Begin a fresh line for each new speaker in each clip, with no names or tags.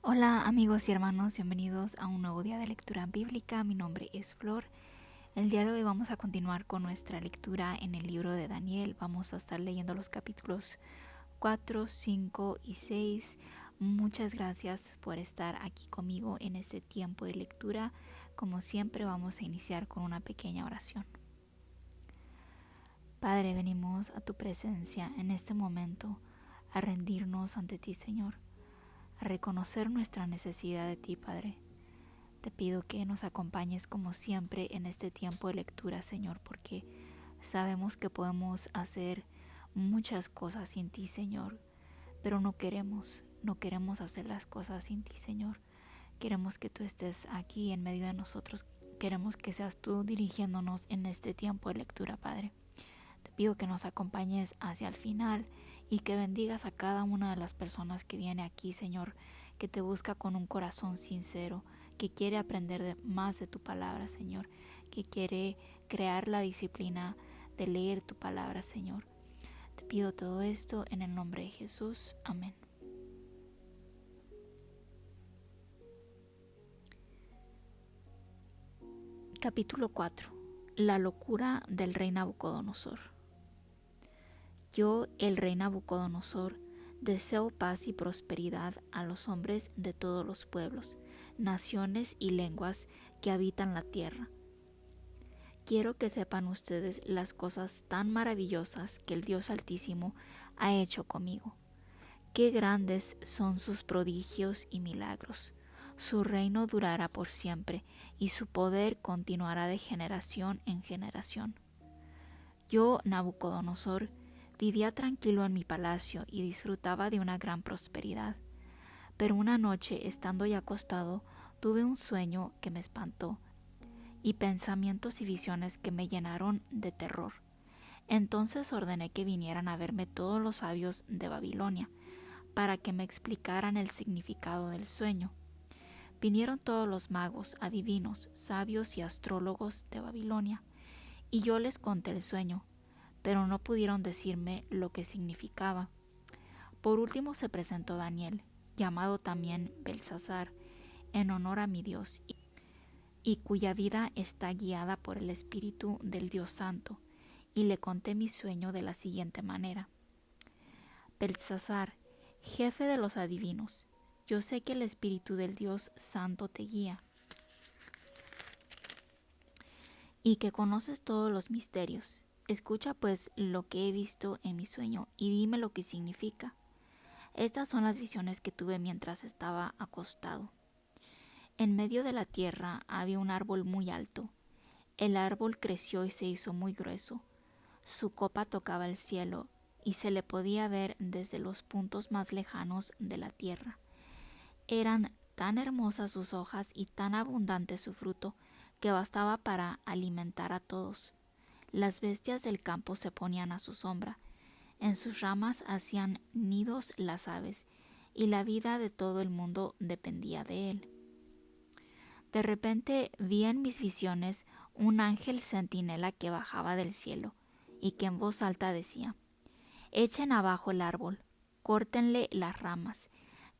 Hola amigos y hermanos, bienvenidos a un nuevo día de lectura bíblica. Mi nombre es Flor. El día de hoy vamos a continuar con nuestra lectura en el libro de Daniel. Vamos a estar leyendo los capítulos 4, 5 y 6. Muchas gracias por estar aquí conmigo en este tiempo de lectura. Como siempre vamos a iniciar con una pequeña oración. Padre, venimos a tu presencia en este momento a rendirnos ante ti, Señor, a reconocer nuestra necesidad de ti, Padre. Te pido que nos acompañes como siempre en este tiempo de lectura, Señor, porque sabemos que podemos hacer muchas cosas sin ti, Señor, pero no queremos hacer las cosas sin ti, Señor. Queremos que tú estés aquí en medio de nosotros. Queremos que seas tú dirigiéndonos en este tiempo de lectura, Padre. Te pido que nos acompañes hacia el final y que bendigas a cada una de las personas que viene aquí, Señor, que te busca con un corazón sincero, que quiere aprender más de tu palabra, Señor, que quiere crear la disciplina de leer tu palabra, Señor. Te pido todo esto en el nombre de Jesús. Amén. Capítulo 4. La locura del rey Nabucodonosor. Yo, el rey Nabucodonosor, deseo paz y prosperidad a los hombres de todos los pueblos, naciones y lenguas que habitan la tierra. Quiero que sepan ustedes las cosas tan maravillosas que el Dios Altísimo ha hecho conmigo. Qué grandes son sus prodigios y milagros. Su reino durará por siempre y su poder continuará de generación en generación. Yo, Nabucodonosor, vivía tranquilo en mi palacio y disfrutaba de una gran prosperidad. Pero una noche, estando ya acostado, tuve un sueño que me espantó y pensamientos y visiones que me llenaron de terror. Entonces ordené que vinieran a verme todos los sabios de Babilonia, para que me explicaran el significado del sueño. Vinieron todos los magos, adivinos, sabios y astrólogos de Babilonia, y yo les conté el sueño, pero no pudieron decirme lo que significaba. Por último se presentó Daniel, llamado también Belsasar, en honor a mi Dios, y cuya vida está guiada por el Espíritu del Dios Santo, y le conté mi sueño de la siguiente manera. Belsasar, jefe de los adivinos, yo sé que el Espíritu del Dios Santo te guía, y que conoces todos los misterios. Escucha pues lo que he visto en mi sueño, y dime lo que significa. Estas son las visiones que tuve mientras estaba acostado. En medio de la tierra había un árbol muy alto. El árbol creció y se hizo muy grueso. Su copa tocaba el cielo y se le podía ver desde los puntos más lejanos de la tierra. Eran tan hermosas sus hojas y tan abundante su fruto que bastaba para alimentar a todos. Las bestias del campo se ponían a su sombra. En sus ramas hacían nidos las aves, y la vida de todo el mundo dependía de él. De repente vi en mis visiones un ángel centinela que bajaba del cielo, y que en voz alta decía: Echen abajo el árbol, córtenle las ramas,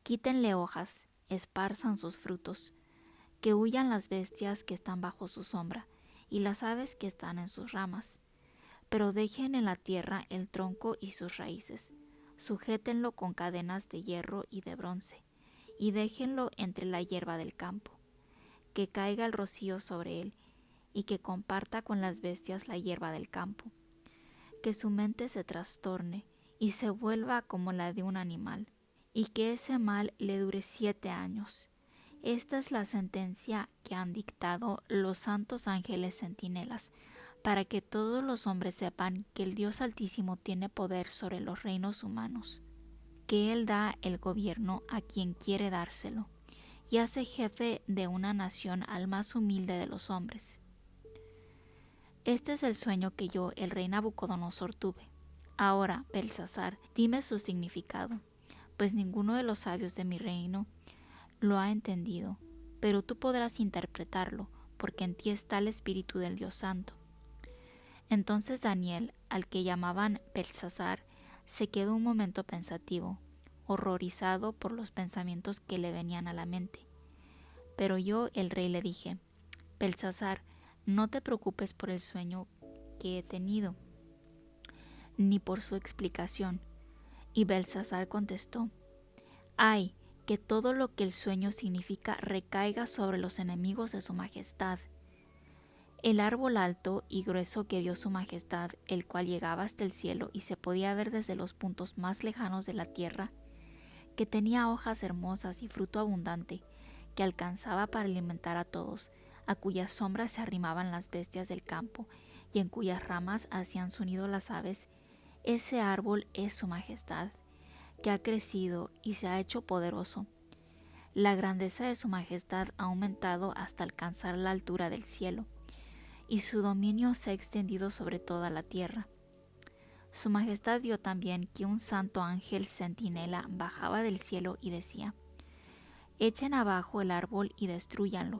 quítenle hojas, esparzan sus frutos, que huyan las bestias que están bajo su sombra, y las aves que están en sus ramas. Pero dejen en la tierra el tronco y sus raíces, sujétenlo con cadenas de hierro y de bronce, y déjenlo entre la hierba del campo, que caiga el rocío sobre él, y que comparta con las bestias la hierba del campo, que su mente se trastorne y se vuelva como la de un animal, y que ese mal le dure 7 años. Esta es la sentencia que han dictado los santos ángeles centinelas, para que todos los hombres sepan que el Dios Altísimo tiene poder sobre los reinos humanos, que Él da el gobierno a quien quiere dárselo, y hace jefe de una nación al más humilde de los hombres. Este es el sueño que yo, el rey Nabucodonosor, tuve. Ahora, Belsasar, dime su significado, pues ninguno de los sabios de mi reino lo ha entendido, pero tú podrás interpretarlo, porque en ti está el Espíritu del Dios Santo. Entonces Daniel, al que llamaban Belsasar, se quedó un momento pensativo. horrorizado por los pensamientos que le venían a la mente. Pero yo, el rey, le dije: Belsasar, no te preocupes por el sueño que he tenido, ni por su explicación. Y Belsasar contestó: ¡Ay, que todo lo que el sueño significa recaiga sobre los enemigos de su majestad! El árbol alto y grueso que vio su majestad, el cual llegaba hasta el cielo y se podía ver desde los puntos más lejanos de la tierra, que tenía hojas hermosas y fruto abundante, que alcanzaba para alimentar a todos, a cuyas sombras se arrimaban las bestias del campo y en cuyas ramas hacían su nido las aves, ese árbol es su majestad, que ha crecido y se ha hecho poderoso. La grandeza de su majestad ha aumentado hasta alcanzar la altura del cielo, y su dominio se ha extendido sobre toda la tierra. Su majestad vio también que un santo ángel centinela bajaba del cielo y decía: Echen abajo el árbol y destrúyanlo,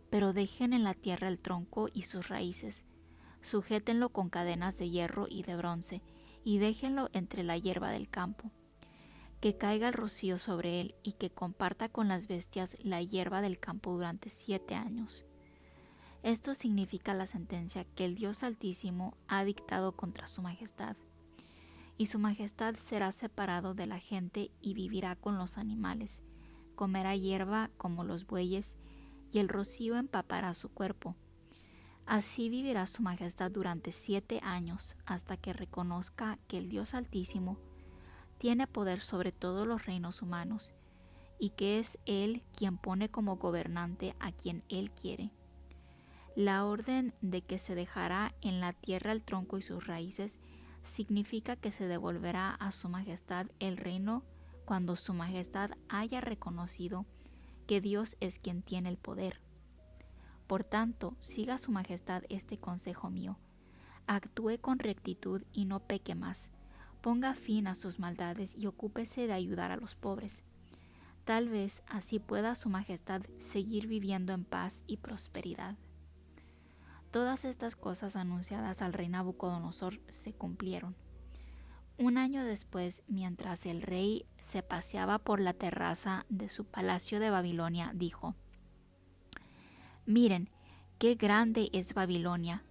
pero dejen en la tierra el tronco y sus raíces. Sujétenlo con cadenas de hierro y de bronce, y déjenlo entre la hierba del campo. Que caiga el rocío sobre él y que comparta con las bestias la hierba del campo durante 7 años. Esto significa la sentencia que el Dios Altísimo ha dictado contra su majestad. Y su majestad será separado de la gente y vivirá con los animales. Comerá hierba como los bueyes, y el rocío empapará su cuerpo. Así vivirá su majestad durante 7 años, hasta que reconozca que el Dios Altísimo tiene poder sobre todos los reinos humanos, y que es Él quien pone como gobernante a quien Él quiere. La orden de que se dejará en la tierra el tronco y sus raíces significa que se devolverá a su majestad el reino cuando su majestad haya reconocido que Dios es quien tiene el poder. Por tanto, siga su majestad este consejo mío: actúe con rectitud y no peque más. Ponga fin a sus maldades y ocúpese de ayudar a los pobres. Tal vez así pueda su majestad seguir viviendo en paz y prosperidad. Todas estas cosas anunciadas al rey Nabucodonosor se cumplieron. Un año después, mientras el rey se paseaba por la terraza de su palacio de Babilonia, dijo: Miren, qué grande es Babilonia.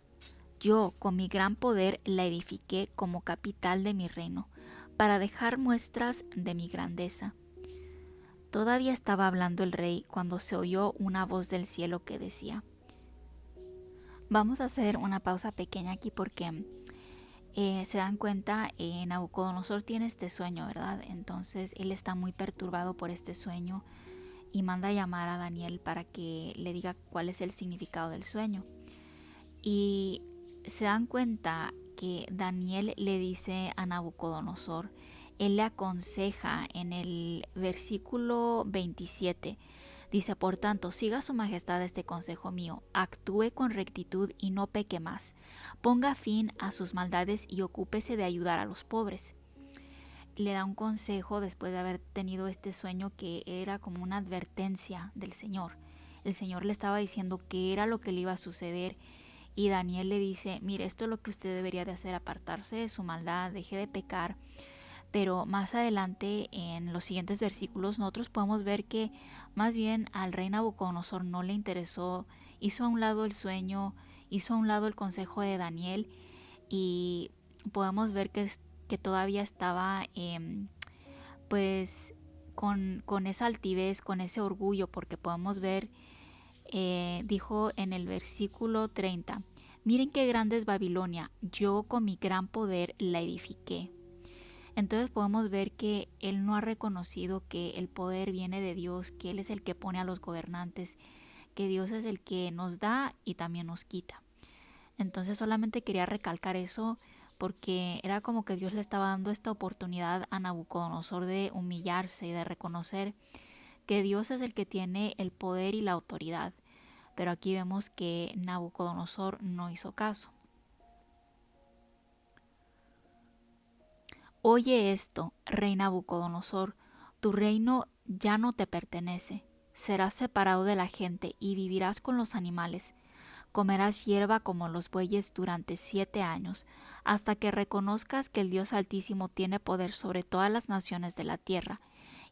Yo, con mi gran poder, la edifiqué como capital de mi reino, para dejar muestras de mi grandeza. Todavía estaba hablando el rey cuando se oyó una voz del cielo que decía: Vamos a hacer una pausa pequeña aquí porque se dan cuenta, Nabucodonosor tiene este sueño, ¿verdad? Entonces él está muy perturbado por este sueño y manda a llamar a Daniel para que le diga cuál es el significado del sueño. Y se dan cuenta que Daniel le dice a Nabucodonosor, él le aconseja en el versículo 27, dice: Por tanto, siga su majestad este consejo mío, actúe con rectitud y no peque más, ponga fin a sus maldades y ocúpese de ayudar a los pobres. Le da un consejo después de haber tenido este sueño que era como una advertencia del Señor. El Señor le estaba diciendo qué era lo que le iba a suceder, y Daniel le dice: mire, esto es lo que usted debería de hacer, apartarse de su maldad, deje de pecar. Pero más adelante, en los siguientes versículos, nosotros podemos ver que más bien al rey Nabucodonosor no le interesó, hizo a un lado el sueño, hizo a un lado el consejo de Daniel, y podemos ver que todavía estaba pues con esa altivez, con ese orgullo, porque podemos ver, dijo en el versículo 30, miren qué grande es Babilonia, yo con mi gran poder la edifiqué. Entonces podemos ver que él no ha reconocido que el poder viene de Dios, que Él es el que pone a los gobernantes, que Dios es el que nos da y también nos quita. Entonces solamente quería recalcar eso porque era como que Dios le estaba dando esta oportunidad a Nabucodonosor de humillarse y de reconocer que Dios es el que tiene el poder y la autoridad. Pero aquí vemos que Nabucodonosor no hizo caso. Oye esto, rey Nabucodonosor, tu reino ya no te pertenece. Serás separado de la gente y vivirás con los animales. Comerás hierba como los bueyes durante 7 años, hasta que reconozcas que el Dios Altísimo tiene poder sobre todas las naciones de la tierra,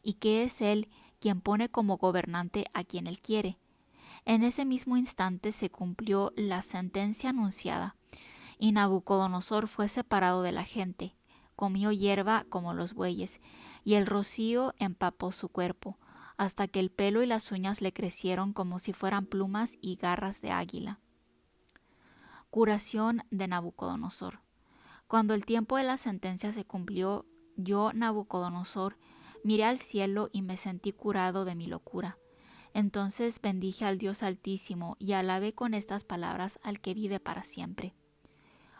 y que es Él quien pone como gobernante a quien Él quiere. En ese mismo instante se cumplió la sentencia anunciada, y Nabucodonosor fue separado de la gente, comió hierba como los bueyes, y el rocío empapó su cuerpo, hasta que el pelo y las uñas le crecieron como si fueran plumas y garras de águila. Curación de Nabucodonosor. Cuando el tiempo de la sentencia se cumplió, yo, Nabucodonosor, miré al cielo y me sentí curado de mi locura. Entonces bendije al Dios Altísimo y alabé con estas palabras al que vive para siempre.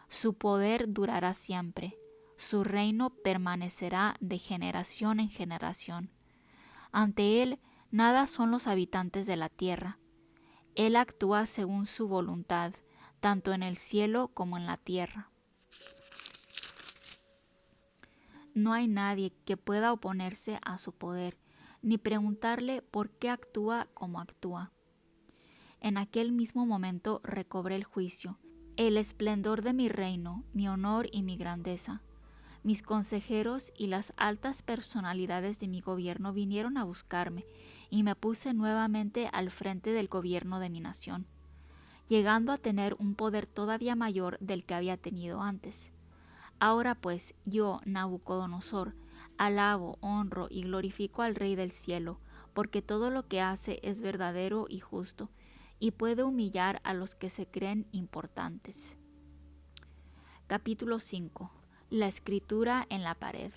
Su poder durará siempre, su reino permanecerá de generación en generación. Ante él nada son los habitantes de la tierra. Él actúa según su voluntad, tanto en el cielo como en la tierra. No hay nadie que pueda oponerse a su poder, ni preguntarle por qué actúa como actúa. En aquel mismo momento recobré el juicio, el esplendor de mi reino, mi honor y mi grandeza. Mis consejeros y las altas personalidades de mi gobierno vinieron a buscarme y me puse nuevamente al frente del gobierno de mi nación, llegando a tener un poder todavía mayor del que había tenido antes. Ahora pues, yo, Nabucodonosor, alabo, honro y glorifico al Rey del cielo, porque todo lo que hace es verdadero y justo, y puede humillar a los que se creen importantes. Capítulo 5. La escritura en la pared.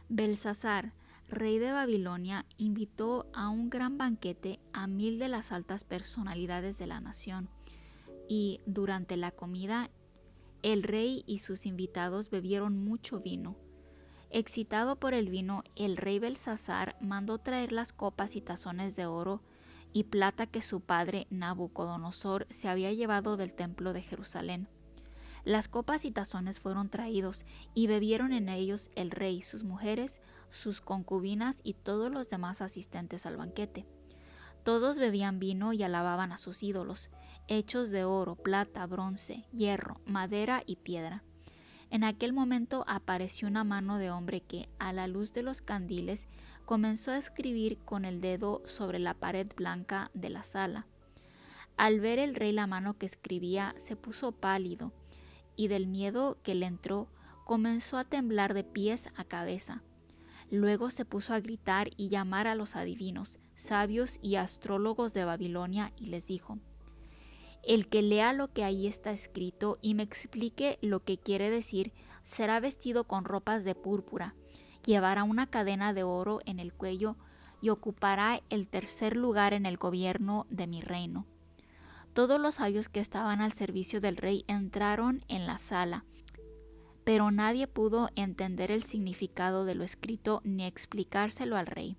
Belsasar, rey de Babilonia, invitó a un gran banquete a 1000 de las altas personalidades de la nación, y durante la comida el rey y sus invitados bebieron mucho vino. Excitado por el vino, el rey Belsasar mandó traer las copas y tazones de oro y plata que su padre Nabucodonosor se había llevado del templo de Jerusalén. Las copas y tazones fueron traídos, y bebieron en ellos el rey, sus mujeres, sus concubinas y todos los demás asistentes al banquete. Todos bebían vino y alababan a sus ídolos, hechos de oro, plata, bronce, hierro, madera y piedra. En aquel momento apareció una mano de hombre que, a la luz de los candiles, comenzó a escribir con el dedo sobre la pared blanca de la sala. Al ver el rey la mano que escribía, se puso pálido, y del miedo que le entró, comenzó a temblar de pies a cabeza. Luego se puso a gritar y llamar a los adivinos, sabios y astrólogos de Babilonia, y les dijo: el que lea lo que ahí está escrito y me explique lo que quiere decir, será vestido con ropas de púrpura, llevará una cadena de oro en el cuello y ocupará el tercer lugar en el gobierno de mi reino. Todos los sabios que estaban al servicio del rey entraron en la sala, pero nadie pudo entender el significado de lo escrito ni explicárselo al rey.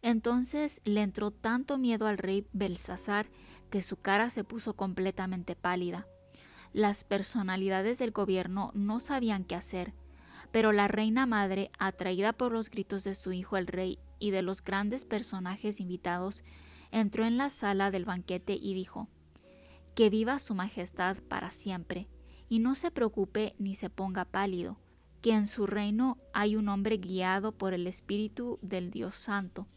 Entonces le entró tanto miedo al rey Belsasar que su cara se puso completamente pálida. Las personalidades del gobierno no sabían qué hacer, pero la reina madre, atraída por los gritos de su hijo el rey y de los grandes personajes invitados, entró en la sala del banquete y dijo: que viva su majestad para siempre, y no se preocupe ni se ponga pálido, que en su reino hay un hombre guiado por el Espíritu del Dios Santo.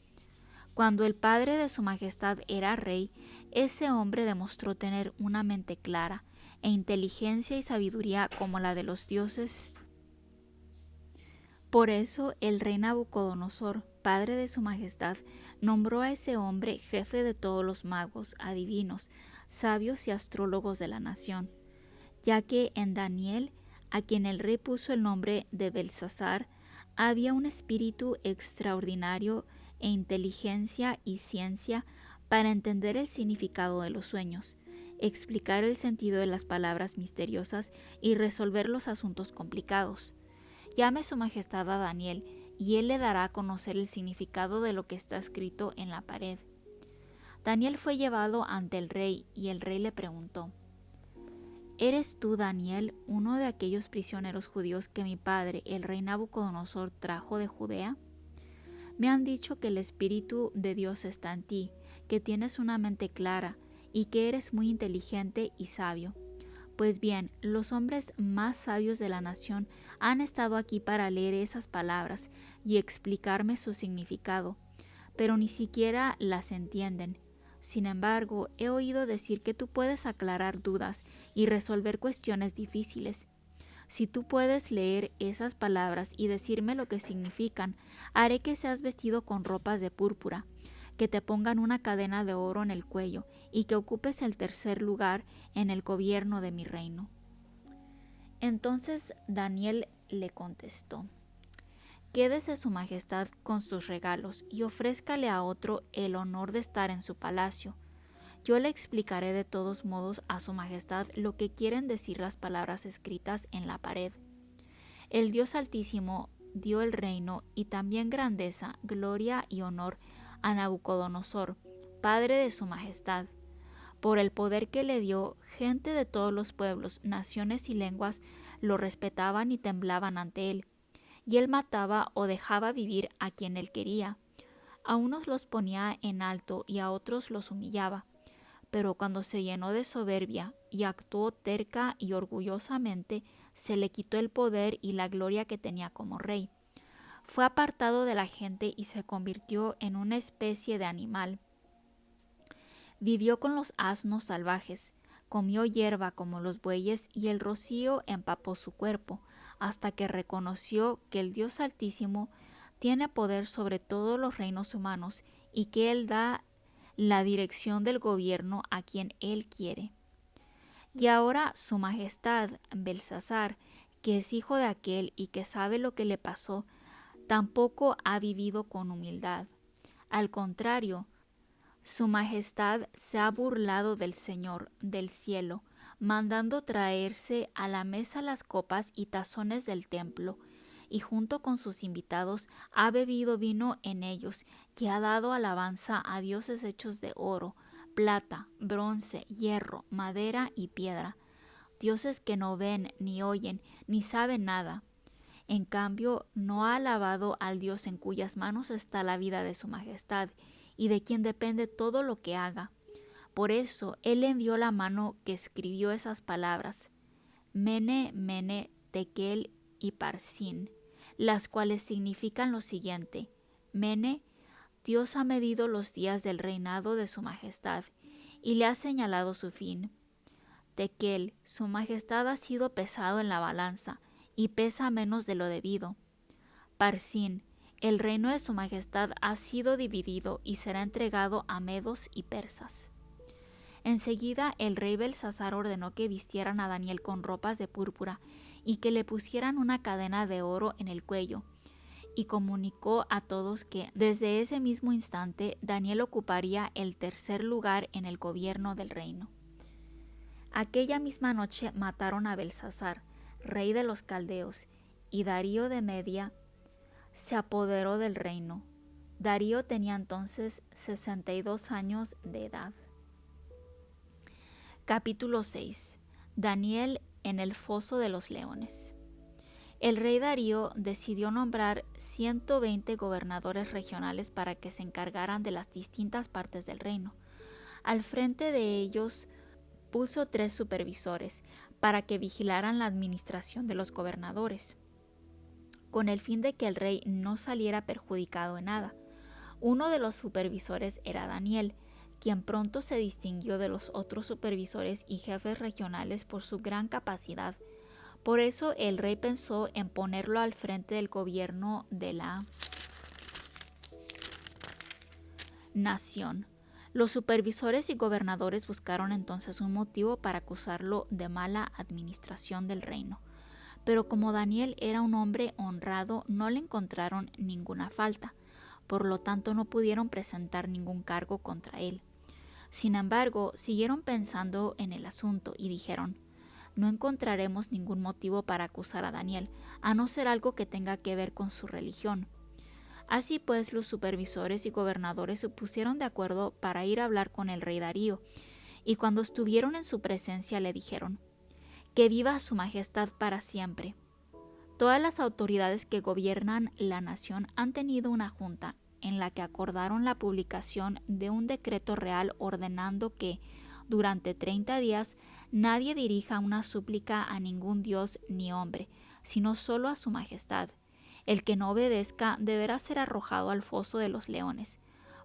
Cuando el padre de su majestad era rey, ese hombre demostró tener una mente clara e inteligencia y sabiduría como la de los dioses. Por eso el rey Nabucodonosor, padre de su majestad, nombró a ese hombre jefe de todos los magos, adivinos, sabios y astrólogos de la nación, ya que en Daniel, a quien el rey puso el nombre de Belsasar, había un espíritu extraordinario e inteligencia y ciencia para entender el significado de los sueños, explicar el sentido de las palabras misteriosas y resolver los asuntos complicados. Llame su majestad a Daniel, y él le dará a conocer el significado de lo que está escrito en la pared. Daniel fue llevado ante el rey, y el rey le preguntó: ¿eres tú, Daniel, uno de aquellos prisioneros judíos que mi padre, el rey Nabucodonosor, trajo de Judea? Me han dicho que el Espíritu de Dios está en ti, que tienes una mente clara y que eres muy inteligente y sabio. Pues bien, los hombres más sabios de la nación han estado aquí para leer esas palabras y explicarme su significado, pero ni siquiera las entienden. Sin embargo, he oído decir que tú puedes aclarar dudas y resolver cuestiones difíciles. Si tú puedes leer esas palabras y decirme lo que significan, haré que seas vestido con ropas de púrpura, que te pongan una cadena de oro en el cuello y que ocupes el tercer lugar en el gobierno de mi reino. Entonces Daniel le contestó: Quédese su majestad con sus regalos y ofrézcale a otro el honor de estar en su palacio. Yo le explicaré de todos modos a su majestad lo que quieren decir las palabras escritas en la pared. El Dios Altísimo dio el reino y también grandeza, gloria y honor a Nabucodonosor, padre de su majestad. Por el poder que le dio, gente de todos los pueblos, naciones y lenguas lo respetaban y temblaban ante él. Y él mataba o dejaba vivir a quien él quería. A unos los ponía en alto y a otros los humillaba. Pero cuando se llenó de soberbia y actuó terca y orgullosamente, se le quitó el poder y la gloria que tenía como rey. Fue apartado de la gente y se convirtió en una especie de animal. Vivió con los asnos salvajes, comió hierba como los bueyes y el rocío empapó su cuerpo, hasta que reconoció que el Dios Altísimo tiene poder sobre todos los reinos humanos y que Él da la dirección del gobierno a quien Él quiere. Y ahora su majestad Belsasar, que es hijo de aquel y que sabe lo que le pasó, tampoco ha vivido con humildad. Al contrario, su majestad se ha burlado del Señor del cielo, mandando traerse a la mesa las copas y tazones del templo, y junto con sus invitados ha bebido vino en ellos, y ha dado alabanza a dioses hechos de oro, plata, bronce, hierro, madera y piedra, dioses que no ven, ni oyen, ni saben nada. En cambio, no ha alabado al Dios en cuyas manos está la vida de su majestad, y de quien depende todo lo que haga. Por eso él envió la mano que escribió esas palabras, Mene, Mene, Tekel y Parsin, las cuales significan lo siguiente: Mene, Dios ha medido los días del reinado de su majestad y le ha señalado su fin. Tekel, su majestad ha sido pesado en la balanza y pesa menos de lo debido. Parsin, el reino de su majestad ha sido dividido y será entregado a medos y persas. Enseguida el rey Belsasar ordenó que vistieran a Daniel con ropas de púrpura y que le pusieran una cadena de oro en el cuello, y comunicó a todos que desde ese mismo instante Daniel ocuparía el tercer lugar en el gobierno del reino. Aquella misma noche mataron a Belsasar, rey de los caldeos, y Darío de Media se apoderó del reino. Darío tenía entonces 62 años de edad. Capítulo 6. Daniel en el foso de los leones. El rey Darío decidió nombrar 120 gobernadores regionales para que se encargaran de las distintas partes del reino. Al frente de ellos puso 3 supervisores para que vigilaran la administración de los gobernadores, con el fin de que el rey no saliera perjudicado en nada. Uno de los supervisores era Daniel, quien pronto se distinguió de los otros supervisores y jefes regionales por su gran capacidad. Por eso el rey pensó en ponerlo al frente del gobierno de la nación. Los supervisores y gobernadores buscaron entonces un motivo para acusarlo de mala administración del reino. Pero como Daniel era un hombre honrado, no le encontraron ninguna falta. Por lo tanto, no pudieron presentar ningún cargo contra él. Sin embargo, siguieron pensando en el asunto y dijeron: no encontraremos ningún motivo para acusar a Daniel, a no ser algo que tenga que ver con su religión. Así pues, los supervisores y gobernadores se pusieron de acuerdo para ir a hablar con el rey Darío, y cuando estuvieron en su presencia le dijeron: que viva su majestad para siempre. Todas las autoridades que gobiernan la nación han tenido una junta en la que acordaron la publicación de un decreto real ordenando que, durante 30 días nadie dirija una súplica a ningún dios ni hombre, sino solo a su majestad. El que no obedezca deberá ser arrojado al foso de los leones.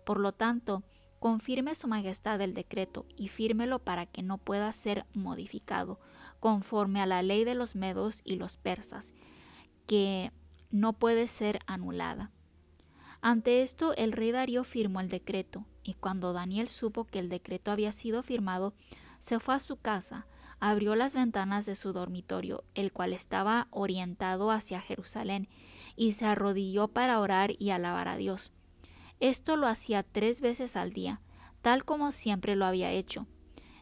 Por lo tanto, confirme su majestad el decreto y fírmelo para que no pueda ser modificado, conforme a la ley de los medos y los persas, que no puede ser anulada. Ante esto, el rey Darío firmó el decreto, y cuando Daniel supo que el decreto había sido firmado, se fue a su casa, abrió las ventanas de su dormitorio, el cual estaba orientado hacia Jerusalén, y se arrodilló para orar y alabar a Dios. Esto lo hacía 3 veces al día, tal como siempre lo había hecho.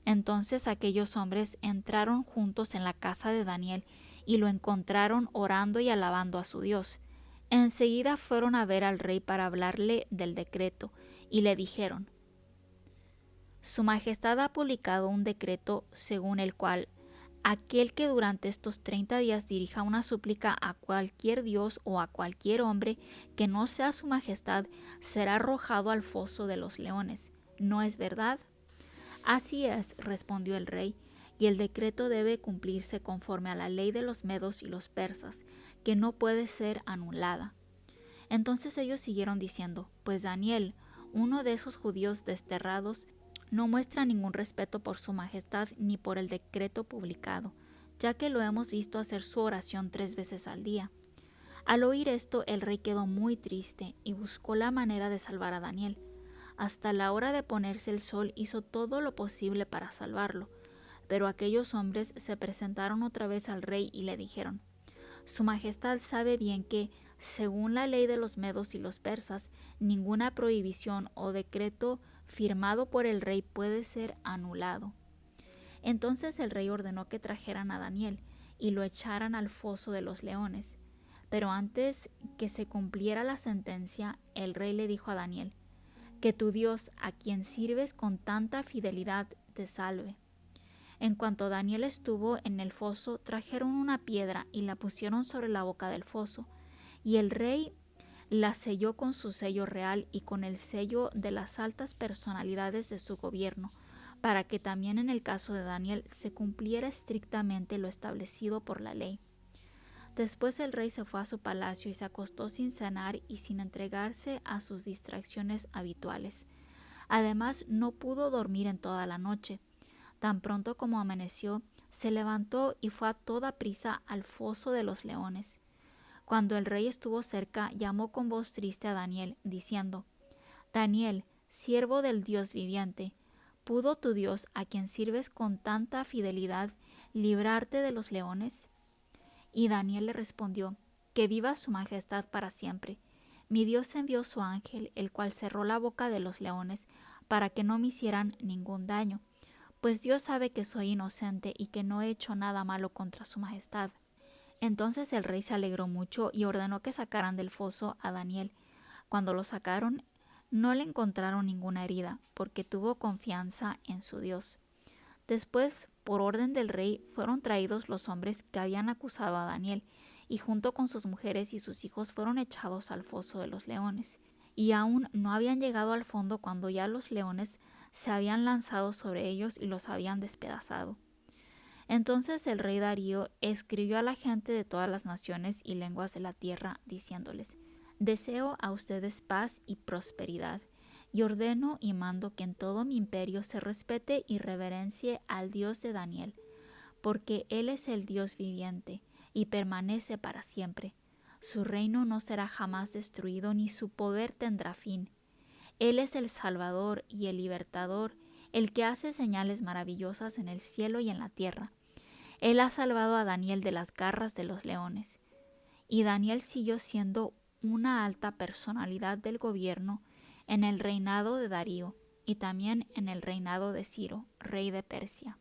Entonces aquellos hombres entraron juntos en la casa de Daniel y lo encontraron orando y alabando a su Dios. Enseguida fueron a ver al rey para hablarle del decreto y le dijeron: Su Majestad ha publicado un decreto según el cual aquel que durante estos 30 días dirija una súplica a cualquier dios o a cualquier hombre que no sea su majestad será arrojado al foso de los leones. ¿No es verdad? Así es, respondió el rey, y el decreto debe cumplirse conforme a la ley de los medos y los persas, que no puede ser anulada. Entonces ellos siguieron diciendo: Pues Daniel, uno de esos judíos desterrados, no muestra ningún respeto por su majestad ni por el decreto publicado, ya que lo hemos visto hacer su oración 3 veces al día. Al oír esto, el rey quedó muy triste y buscó la manera de salvar a Daniel. Hasta la hora de ponerse el sol hizo todo lo posible para salvarlo, pero aquellos hombres se presentaron otra vez al rey y le dijeron: Su majestad sabe bien que, según la ley de los medos y los persas, ninguna prohibición o decreto firmado por el rey puede ser anulado. Entonces el rey ordenó que trajeran a Daniel y lo echaran al foso de los leones. Pero antes que se cumpliera la sentencia, el rey le dijo a Daniel: Que tu Dios, a quien sirves con tanta fidelidad, te salve. En cuanto Daniel estuvo en el foso, trajeron una piedra y la pusieron sobre la boca del foso, y el rey la selló con su sello real y con el sello de las altas personalidades de su gobierno, para que también en el caso de Daniel se cumpliera estrictamente lo establecido por la ley. Después el rey se fue a su palacio y se acostó sin cenar y sin entregarse a sus distracciones habituales. Además, no pudo dormir en toda la noche. Tan pronto como amaneció, se levantó y fue a toda prisa al foso de los leones. Cuando el rey estuvo cerca, llamó con voz triste a Daniel, diciendo: Daniel, siervo del Dios viviente, ¿pudo tu Dios, a quien sirves con tanta fidelidad, librarte de los leones? Y Daniel le respondió: Que viva su majestad para siempre. Mi Dios envió su ángel, el cual cerró la boca de los leones, para que no me hicieran ningún daño, pues Dios sabe que soy inocente y que no he hecho nada malo contra su majestad. Entonces el rey se alegró mucho y ordenó que sacaran del foso a Daniel. Cuando lo sacaron, no le encontraron ninguna herida, porque tuvo confianza en su Dios. Después, por orden del rey, fueron traídos los hombres que habían acusado a Daniel, y junto con sus mujeres y sus hijos fueron echados al foso de los leones. Y aún no habían llegado al fondo cuando ya los leones se habían lanzado sobre ellos y los habían despedazado. Entonces el rey Darío escribió a la gente de todas las naciones y lenguas de la tierra, diciéndoles: Deseo a ustedes paz y prosperidad, y ordeno y mando que en todo mi imperio se respete y reverencie al Dios de Daniel, porque Él es el Dios viviente y permanece para siempre. Su reino no será jamás destruido, ni su poder tendrá fin. Él es el Salvador y el Libertador, el que hace señales maravillosas en el cielo y en la tierra. Él ha salvado a Daniel de las garras de los leones. Y Daniel siguió siendo una alta personalidad del gobierno en el reinado de Darío y también en el reinado de Ciro, rey de Persia.